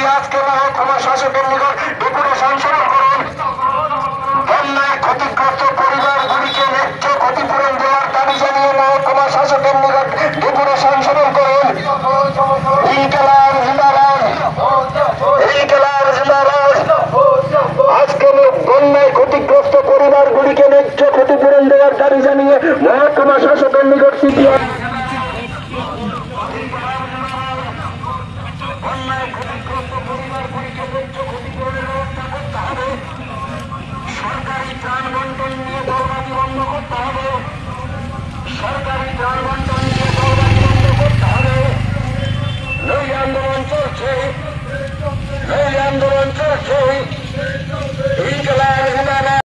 দিয়ে আজকে মহকুমা শাসকের নিকট ডেপুটেশন স্মরণ করুন। বন্যায় ক্ষতিগ্রস্ত পরিবারগুলিকে ন্যায্য ক্ষতিপূরণ দেওয়ার দাবি জানিয়ে মহকুমা শাসকের নিকট ডেপুটেশন স্মরণ করুন। ইনকিলাব জিন্দাবাদ, ইনকিলাব জিন্দাবাদ। আজকে বন্যায় ক্ষতিগ্রস্ত পরিবারগুলিকে ন্যায্য ক্ষতিপূরণ দেওয়ার দাবি জানিয়ে মহকুমা শাসকের নিকট সিপিআই সরকারি ত্রাণ বন্টন নিয়ে দৌড়ানি বন্ধ করতে হবে। সরকারি ত্রাণ